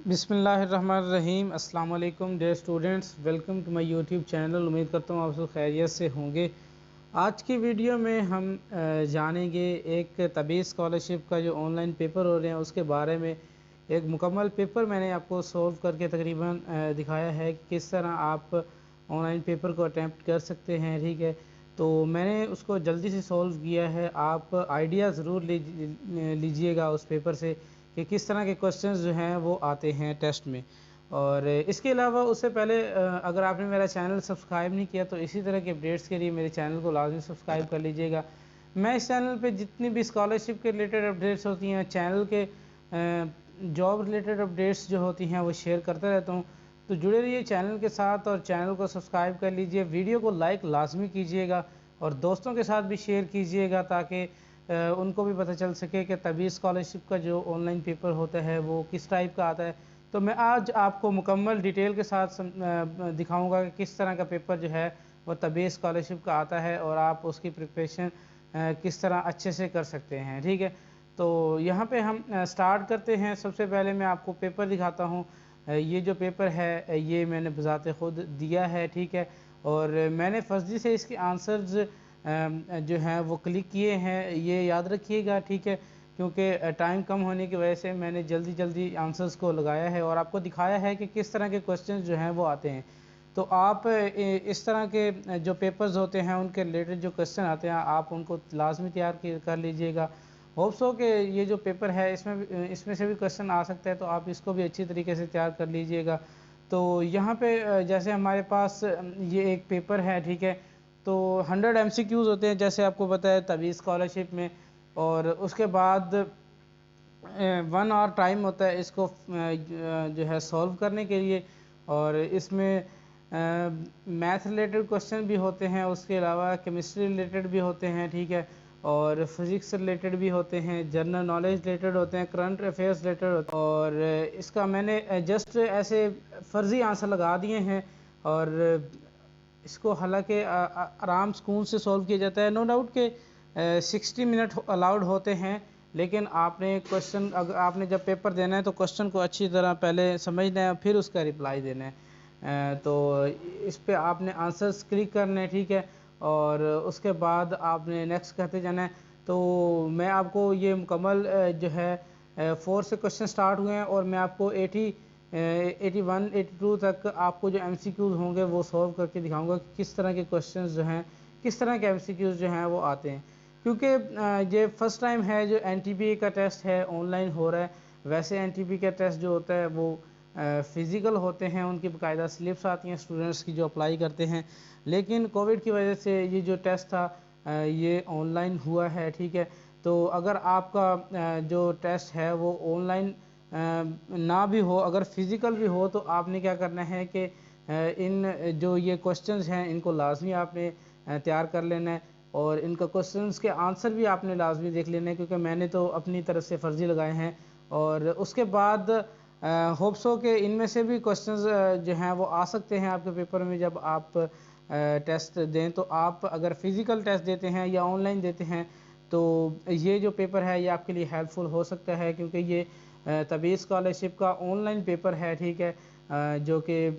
बिस्मिल्लाहिर्रहमानिर्रहीम। अस्सलाम वालेकुम dear students, welcome to my YouTube channel. उम्मीद करता हूँ आप सब खैरियत से होंगे। आज की वीडियो में हम जानेंगे एक तबीयत स्कॉलरशिप का जो ऑनलाइन पेपर हो रहे हैं उसके बारे में। एक मुकम्मल पेपर मैंने आपको सॉल्व करके तकरीबन दिखाया है कि किस तरह आप ऑनलाइन पेपर को अटैम्प्ट कर सकते हैं। ठीक है, तो मैंने उसको जल्दी से सॉल्व किया है। आप आइडिया ज़रूर लीजिएगा उस पेपर से कि किस तरह के क्वेश्चंस जो हैं वो आते हैं टेस्ट में। और इसके अलावा उससे पहले अगर आपने मेरा चैनल सब्सक्राइब नहीं किया तो इसी तरह के अपडेट्स के लिए मेरे चैनल को लाजमी सब्सक्राइब कर लीजिएगा। मैं इस चैनल पे जितनी भी स्कॉलरशिप के रिलेटेड अपडेट्स होती हैं, चैनल के जॉब रिलेटेड अपडेट्स जो होती हैं वो शेयर करता रहता हूँ। तो जुड़े रहिए चैनल के साथ और चैनल को सब्सक्राइब कर लीजिए। वीडियो को लाइक लाजमी कीजिएगा और दोस्तों के साथ भी शेयर कीजिएगा ताकि उनको भी पता चल सके कि तबीयत स्कॉलरशिप का जो ऑनलाइन पेपर होता है वो किस टाइप का आता है। तो मैं आज आपको मुकम्मल डिटेल के साथ दिखाऊंगा कि किस तरह का पेपर जो है वो तबीयत स्कॉलरशिप का आता है और आप उसकी प्रिपरेशन किस तरह अच्छे से कर सकते हैं। ठीक है, तो यहाँ पे हम स्टार्ट करते हैं। सबसे पहले मैं आपको पेपर दिखाता हूँ। ये जो पेपर है ये मैंने बज़ाते ख़ुद दिया है। ठीक है, और मैंने फर्जी से इसके आंसर्स जो हैं वो क्लिक किए हैं, ये याद रखिएगा। ठीक है, क्योंकि टाइम कम होने की वजह से मैंने जल्दी आंसर्स को लगाया है और आपको दिखाया है कि किस तरह के क्वेश्चंस जो हैं वो आते हैं। तो आप इस तरह के जो पेपर्स होते हैं उनके रिलेटेड जो क्वेश्चन आते हैं आप उनको लाजमी तैयार कर लीजिएगा। होप्स हो कि ये जो पेपर है इसमें से भी क्वेश्चन आ सकता है, तो आप इसको भी अच्छी तरीके से तैयार कर लीजिएगा। तो यहाँ पे जैसे हमारे पास ये एक पेपर है। ठीक है, तो 100 MCQs होते हैं जैसे आपको पता है तबीयत स्कॉलरशिप में, और उसके बाद 1 आवर टाइम होता है इसको जो है सॉल्व करने के लिए। और इसमें मैथ रिलेटेड क्वेश्चन भी होते हैं, उसके अलावा केमिस्ट्री रिलेटेड भी होते हैं। ठीक है, और फिज़िक्स रिलेटेड भी होते हैं, जनरल नॉलेज रिलेटेड होते हैं, करंट अफेयर्स रिलेटेड होते हैं। और इसका मैंने जस्ट ऐसे फ़र्ज़ी आंसर लगा दिए हैं और इसको हालांकि आराम सुकून से सॉल्व किया जाता है। नो डाउट के 60 मिनट अलाउड होते हैं, लेकिन आपने क्वेश्चन अगर आपने जब पेपर देना है तो क्वेश्चन को अच्छी तरह पहले समझना है फिर उसका रिप्लाई देना है। तो इस पे आपने आंसर्स क्लिक करने हैं। ठीक है, और उसके बाद आपने नेक्स्ट करते जाना है। तो मैं आपको ये मुकम्मल जो है 4 से क्वेश्चन स्टार्ट हुए हैं और मैं आपको 81 82 तक आपको जो MCQs होंगे वो सॉल्व करके दिखाऊंगा कि किस तरह के क्वेश्चंस जो हैं, किस तरह के MCQs जो हैं वो आते हैं। क्योंकि ये फ़र्स्ट टाइम है जो NTPA का टेस्ट है ऑनलाइन हो रहा है। वैसे NTPA का टेस्ट जो होता है वो फ़िज़िकल होते हैं, उनकी बाकायदा स्लिप्स आती हैं स्टूडेंट्स की जो अप्लाई करते हैं, लेकिन कोविड की वजह से ये जो टेस्ट था ये ऑनलाइन हुआ है। ठीक है, तो अगर आपका जो टेस्ट है वो ऑनलाइन ना भी हो, अगर फ़िज़िकल भी हो, तो आपने क्या करना है कि इन जो ये क्वेश्चंस हैं इनको लाजमी आपने तैयार कर लेना है और इनका क्वेश्चंस के आंसर भी आपने लाजमी देख लेना है, क्योंकि मैंने तो अपनी तरफ से फ़र्ज़ी लगाए हैं। और उसके बाद होप्स हो कि इनमें से भी क्वेश्चंस जो हैं वो आ सकते हैं आपके पेपर में जब आप टेस्ट दें। तो आप अगर फ़िज़िकल टेस्ट देते हैं या ऑनलाइन देते हैं तो ये जो पेपर है ये आपके लिए हेल्पफुल हो सकता है, क्योंकि ये तबीयत स्कॉलरशिप का ऑनलाइन पेपर है। ठीक है, जो कि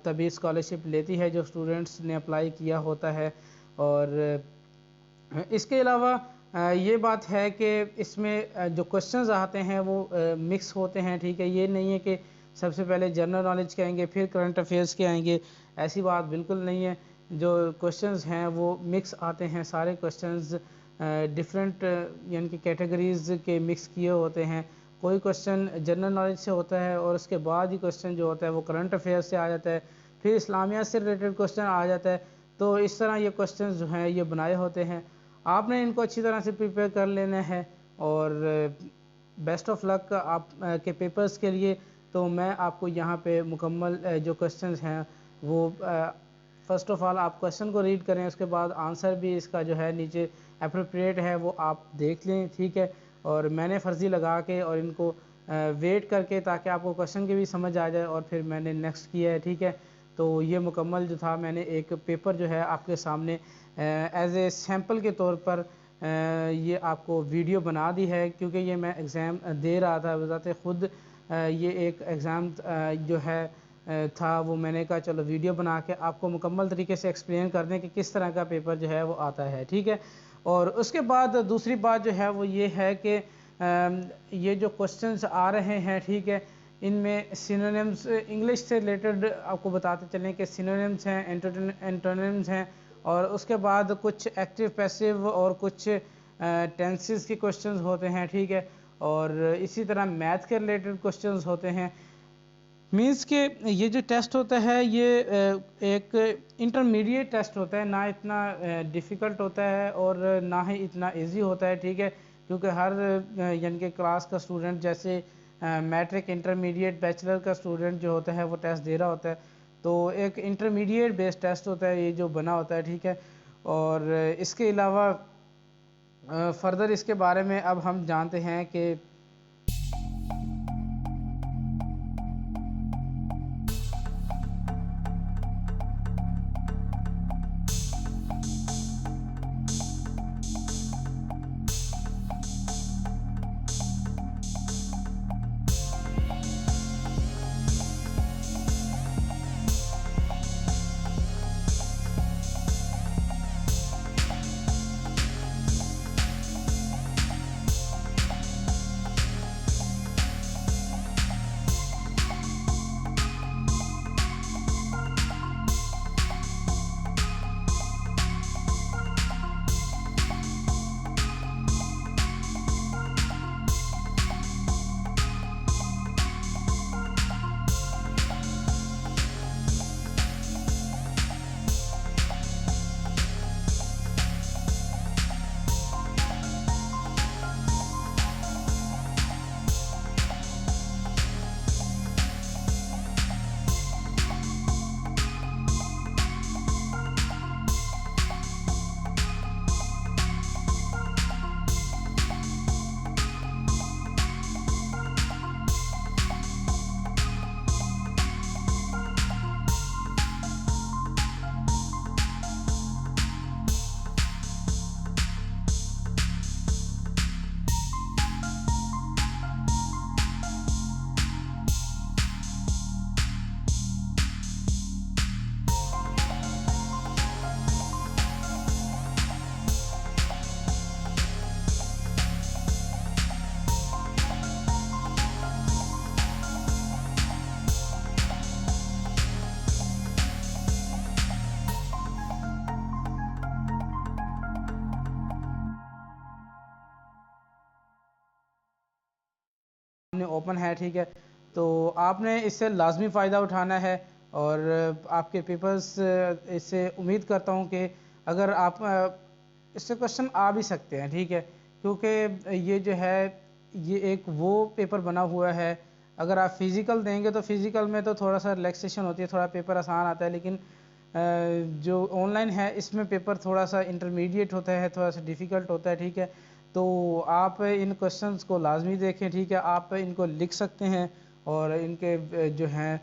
तबीयत स्कॉलरशिप लेती है जो स्टूडेंट्स ने अप्लाई किया होता है। और इसके अलावा ये बात है कि इसमें जो क्वेश्चंस आते हैं वो मिक्स होते हैं। ठीक है, ये नहीं है कि सबसे पहले जनरल नॉलेज के आएंगे फिर करंट अफेयर्स के आएंगे, ऐसी बात बिल्कुल नहीं है। जो क्वेश्चंस हैं वो मिक्स आते हैं, सारे क्वेश्चंस डिफरेंट यानी कि कैटेगरीज़ के मिक्स किए होते हैं। कोई क्वेश्चन जनरल नॉलेज से होता है और उसके बाद ही क्वेश्चन जो होता है वो करंट अफेयर्स से आ जाता है, फिर इस्लामिया से रिलेटेड क्वेश्चन आ जाता है। तो इस तरह ये क्वेश्चन जो हैं ये बनाए होते हैं, आपने इनको अच्छी तरह से प्रिपेयर कर लेना है। और बेस्ट ऑफ लक आप के पेपर्स के लिए। तो मैं आपको यहाँ पे मुकम्मल जो क्वेश्चंस हैं वो फ़र्स्ट ऑफ़ ऑल आप क्वेश्चन को रीड करें, उसके बाद आंसर भी इसका जो है नीचे अप्रोप्रिएट है वो आप देख लें। ठीक है, और मैंने फ़र्ज़ी लगा के और इनको वेट करके ताकि आपको क्वेश्चन की भी समझ आ जाए और फिर मैंने नेक्स्ट किया है। ठीक है, तो ये मुकम्मल जो था मैंने एक पेपर जो है आपके सामने एज ए सैम्पल के तौर पर ये आपको वीडियो बना दी है, क्योंकि ये मैं एग्ज़ाम दे रहा था बज़ाते ख़ुद یہ ایک ایگزام جو ہے تھا، وہ میں نے کہا چلو ویڈیو بنا کے آپ کو مکمل طریقے سے ایکسپلین کر دیں کہ کس طرح کا پیپر جو ہے وہ آتا ہے، ٹھیک ہے۔ اور اس کے بعد دوسری بات جو ہے وہ یہ ہے کہ یہ جو کوسچنز آ رہے ہیں، ٹھیک ہے، ان میں سینونیمز انگلش سے ریلیٹڈ آپ کو بتاتے چلیں کہ سینونیمز ہیں، اینٹونیمز ہیں، اور اس کے بعد کچھ ایکٹیو پیسیو اور کچھ ٹینسز کے کوسچنز ہوتے ہیں، ٹھیک ہے، اور اسی طرح میتھ کے ریلیٹڈ کوسچنز ہوتے ہیں۔ مینس کہ یہ جو ٹیسٹ ہوتا ہے یہ ایک انٹرمیڈیٹ ٹیسٹ ہوتا ہے، نہ اتنا ڈیفیکلٹ ہوتا ہے اور نہ ہی اتنا ایزی ہوتا ہے، ٹھیک ہے، کیونکہ ہر یعنی کہ کلاس کا اسٹوڈنٹ جیسے میٹرک، انٹرمیڈیٹ، بیچلر کا اسٹوڈنٹ جو ہوتا ہے وہ ٹیسٹ دے رہا ہوتا ہے، تو ایک انٹرمیڈیٹ بیس ٹیسٹ ہوتا ہے یہ جو بنا ہوتا ہے، ٹھیک ہے۔ اور اس کے علاوہ فردر اس کے بارے میں اب ہم جانتے ہیں کہ اوپن ہے، ٹھیک ہے، تو آپ نے اس سے لازمی فائدہ اٹھانا ہے، اور آپ کے پیپرز اس سے امید کرتا ہوں کہ اگر آپ اس سے کوشچن آ بھی سکتے ہیں، ٹھیک ہے، کیونکہ یہ جو ہے یہ ایک وہ پیپر بنا ہوا ہے، اگر آپ فزیکل دیں گے تو فزیکل میں تو تھوڑا سا ریلیکسیشن ہوتی ہے، تھوڑا پیپر آسان آتا ہے، لیکن جو آن لائن ہے اس میں پیپر تھوڑا سا انٹرمیڈیٹ ہوتا ہے، تھوڑا سا ڈیفیکلٹ ہوتا ہے، ٹھیک ہے، تو آپ ان کوسچنز کو لازمی دیکھیں، ٹھیک ہے، آپ ان کو لکھ سکتے ہیں، اور ان کے جو ہیں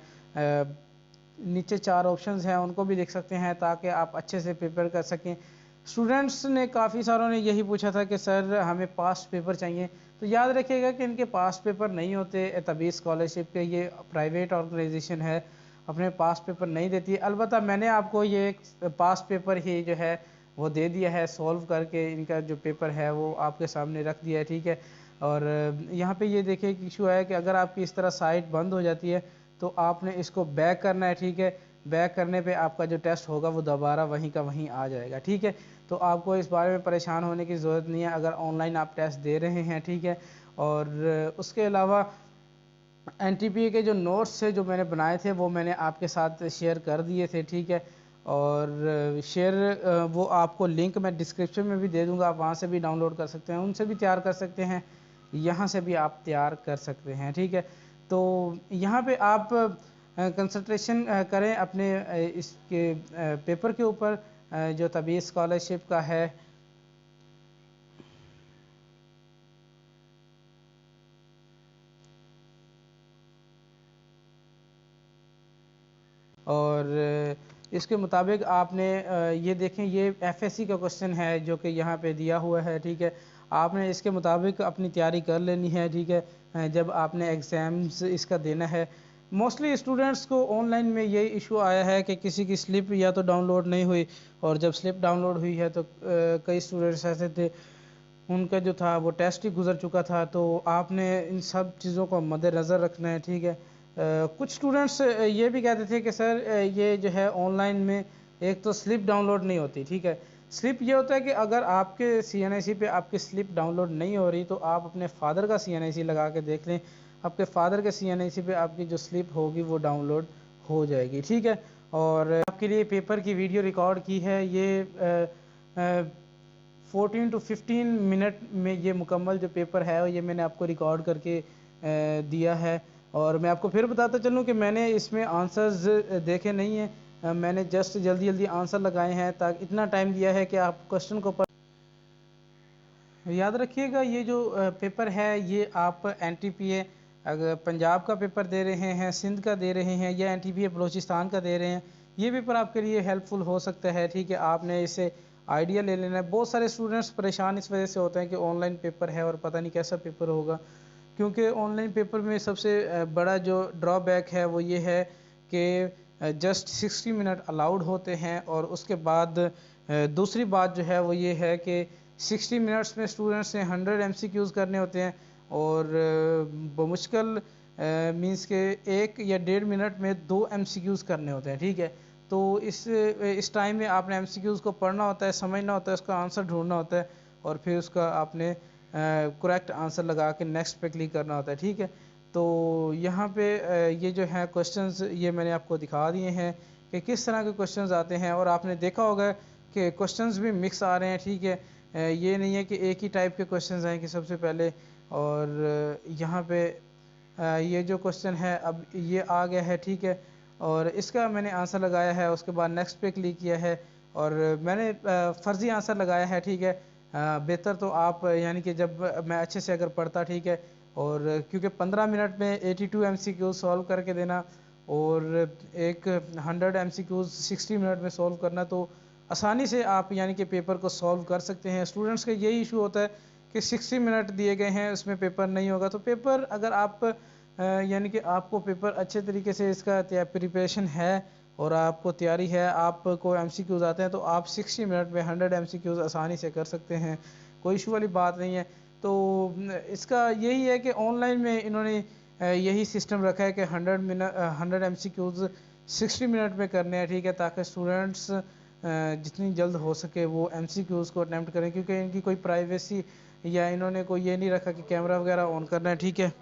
نیچے 4 آپشنز ہیں ان کو بھی لکھ سکتے ہیں تاکہ آپ اچھے سے پیپر کر سکیں۔ اسٹوڈنٹس نے کافی ساروں نے یہی پوچھا تھا کہ سر ہمیں پاسٹ پیپر چاہیے، تو یاد رکھیے گا کہ ان کے پاسٹ پیپر نہیں ہوتے، تبیس اسکالرشپ کے یہ پرائیویٹ آرگنائزیشن ہے، اپنے پاسٹ پیپر نہیں دیتی، البتہ میں نے آپ کو یہ ایک پاسٹ پیپر ہی جو ہے وہ دے دیا ہے، سولو کر کے ان کا جو پیپر ہے وہ آپ کے سامنے رکھ دیا ہے، ٹھیک ہے۔ اور یہاں پہ یہ دیکھیں کہ ایشو ہے کہ اگر آپ کی اس طرح سائٹ بند ہو جاتی ہے تو آپ نے اس کو بیک کرنا ہے، ٹھیک ہے، بیک کرنے پہ آپ کا جو ٹیسٹ ہوگا وہ دوبارہ وہیں کا وہیں آ جائے گا، ٹھیک ہے، تو آپ کو اس بارے میں پریشان ہونے کی ضرورت نہیں ہے اگر آن لائن آپ ٹیسٹ دے رہے ہیں، ٹھیک ہے۔ اور اس کے علاوہ این ٹی پی اے کے جو نوٹس تھے جو میں نے بنائے تھے وہ میں نے آپ کے ساتھ شیئر کر دیے تھے، ٹھیک ہے، اور شیئر وہ آپ کو لنک میں ڈسکرپشن میں بھی دے دوں گا، آپ وہاں سے بھی ڈاؤن لوڈ کر سکتے ہیں، ان سے بھی تیار کر سکتے ہیں، یہاں سے بھی آپ تیار کر سکتے ہیں، ٹھیک ہے۔ تو یہاں پہ آپ کنسنٹریشن کریں اپنے اس کے پیپر کے اوپر جو تبیس اسکالرشپ کا ہے، اور اس کے مطابق آپ نے یہ دیکھیں، یہ ایف ایس سی کا کوسچن ہے جو کہ یہاں پہ دیا ہوا ہے، ٹھیک ہے، आपने इसके मुताबिक अपनी तैयारी कर लेनी है, ठीक है, जब आपने एग्ज़ाम्स इसका देना है। मोस्टली स्टूडेंट्स को ऑनलाइन में यही इशू आया है कि किसी की स्लिप या तो डाउनलोड नहीं हुई, और जब स्लिप डाउनलोड हुई है तो कई स्टूडेंट्स ऐसे थे उनका जो था वो टेस्ट ही गुजर चुका था। तो आपने इन सब चीज़ों को मद्देनज़र रखना है, ठीक है। कुछ स्टूडेंट्स ये भी कहते थे कि सर ये जो है ऑनलाइन में एक तो स्लिप डाउनलोड नहीं होती, ठीक है। स्लिप ये होता है कि अगर आपके CNIC पे आपकी स्लिप डाउनलोड नहीं हो रही तो आप अपने फादर का CNIC लगा के देख लें, आपके फादर के CNIC पे आपकी जो स्लिप होगी वो डाउनलोड हो जाएगी, ठीक है। और आपके लिए पेपर की वीडियो रिकॉर्ड की है, ये 14 to 15 मिनट में ये मुकम्मल जो पेपर है ये मैंने आपको रिकॉर्ड करके दिया है। और मैं आपको फिर बताता चलूँ कि मैंने इसमें आंसर्स देखे नहीं हैं, मैंने जस्ट जल्दी जल्दी आंसर लगाए हैं, ताकि इतना टाइम दिया है कि आप क्वेश्चन को याद रखिएगा। ये जो पेपर है ये आप NTPA अगर पंजाब का पेपर दे रहे हैं, सिंध का दे रहे हैं, या NTPA बलूचिस्तान का दे रहे हैं, ये पेपर आपके लिए हेल्पफुल हो सकता है, ठीक है। आपने इसे आइडिया ले लेना है। बहुत सारे स्टूडेंट्स परेशान इस वजह से होते हैं कि ऑनलाइन पेपर है और पता नहीं कैसा पेपर होगा, क्योंकि ऑनलाइन पेपर में सबसे बड़ा जो ड्रॉबैक है वो ये है कि जस्ट 60 मिनट अलाउड होते हैं। और उसके बाद दूसरी बात जो है वो ये है कि 60 मिनट्स में स्टूडेंट्स ने 100 MCQs करने होते हैं, और बमुश्किल मींस के 1 या 1.5 मिनट में 2 MCQs करने होते हैं, ठीक है। तो इस टाइम में आपने MCQs को पढ़ना होता है, समझना होता है, उसका आंसर ढूंढना होता है, और फिर उसका आपने करेक्ट आंसर लगा के नेक्स्ट पे क्लिक करना होता है, ठीक है। तो यहाँ पे ये जो है क्वेश्चंस ये मैंने आपको दिखा दिए हैं कि किस तरह के क्वेश्चंस आते हैं, और आपने देखा होगा कि क्वेश्चंस भी मिक्स आ रहे हैं, ठीक है। ये नहीं है कि एक ही टाइप के क्वेश्चंस आएंगे सबसे पहले। और यहाँ पे ये जो क्वेश्चन है अब ये आ गया है, ठीक है, और इसका मैंने आंसर लगाया है, उसके बाद नेक्स्ट पे क्लिक किया है, और मैंने फ़र्ज़ी आंसर लगाया है, ठीक है। बेहतर तो आप यानी कि जब मैं अच्छे से अगर पढ़ता, ठीक है, और क्योंकि 15 मिनट में 82 MCQ सॉल्व करके देना और एक 100 MCQ 60 मिनट में सॉल्व करना, तो आसानी से आप यानी कि पेपर को सॉल्व कर सकते हैं। स्टूडेंट्स का यही इशू होता है कि 60 मिनट दिए गए हैं, उसमें पेपर नहीं होगा। तो पेपर अगर आप यानी कि आपको पेपर अच्छे तरीके से इसका प्रिपरेशन है और आपको तैयारी है, आपको MCQs आते हैं, तो आप 60 मिनट में 100 MCQs आसानी से कर सकते हैं, कोई इशू वाली बात नहीं है। तो इसका यही है कि ऑनलाइन में इन्होंने यही सिस्टम रखा है कि 100 MCQs 60 मिनट में करने हैं, ठीक है, ताकि स्टूडेंट्स जितनी जल्द हो सके वो MCQs को अटैम्प्ट करें, क्योंकि इनकी कोई प्राइवेसी या इन्होंने कोई ये नहीं रखा कि कैमरा वगैरह ऑन करना है, ठीक है।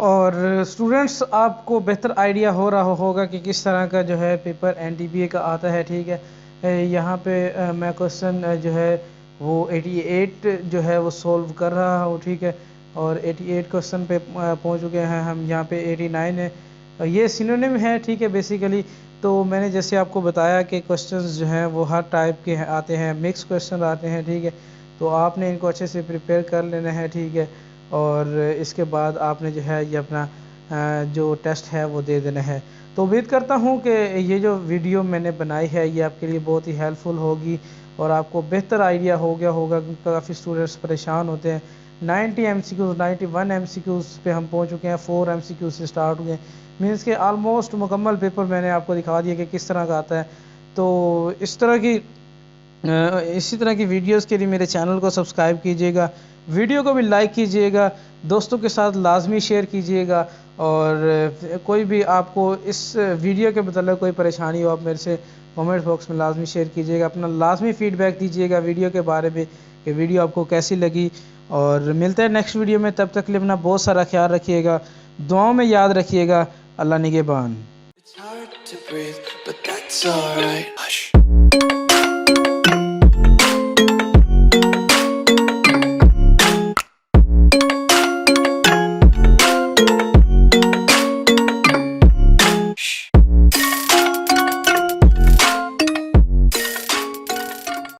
اور اسٹوڈنٹس آپ کو بہتر آئیڈیا ہو رہا ہوگا کہ کس طرح کا جو ہے پیپر NTA کا آتا ہے. ٹھیک ہے، یہاں پہ میں کوشچن جو ہے وہ 88 جو ہے وہ سولو کر رہا ہوں. ٹھیک ہے، اور 88 کوشچن پہ پہنچ چکے ہیں ہم. یہاں پہ 89 ہے، یہ سینونیم ہے. ٹھیک ہے، بیسیکلی تو میں نے جیسے آپ کو بتایا کہ کوشچنز جو ہیں وہ ہر ٹائپ کے آتے ہیں، مکس کوشچن آتے ہیں. ٹھیک ہے، تو آپ نے ان کو اچھے سے پریپیئر کر لینا ہے. ٹھیک ہے، اور اس کے بعد آپ نے جو ہے یہ اپنا جو ٹیسٹ ہے وہ دے دینا ہے. تو امید کرتا ہوں کہ یہ جو ویڈیو میں نے بنائی ہے یہ آپ کے لیے بہت ہی ہیلپ فل ہوگی اور آپ کو بہتر آئیڈیا ہو گیا ہوگا. کافی اسٹوڈنٹس پریشان ہوتے ہیں. 90 MCQs 91 MCQs پہ ہم پہنچ چکے ہیں. 4 MCQs سے سٹارٹ ہوئے ہیں، مینس کہ آلموسٹ مکمل پیپر میں نے آپ کو دکھا دیا کہ کس طرح کا آتا ہے. تو اسی طرح کی ویڈیوز کے لیے میرے چینل کو سبسکرائب کیجیے گا، ویڈیو کو بھی لائک کیجیے گا، دوستوں کے ساتھ لازمی شیئر کیجیے گا. اور کوئی بھی آپ کو اس ویڈیو کے متعلق کوئی پریشانی ہو آپ میرے سے کامنٹ باکس میں لازمی شیئر کیجیے گا. اپنا لازمی فیڈ بیک دیجیے گا ویڈیو کے بارے میں کہ ویڈیو آپ کو کیسی لگی. اور ملتے ہیں نیکسٹ ویڈیو میں، تب تک کے لیے اپنا بہت سارا خیال رکھیے گا، دعاؤں میں یاد رکھیے گا. اللہ نگہبان. It's hard to breathe, but that's alright. Hush.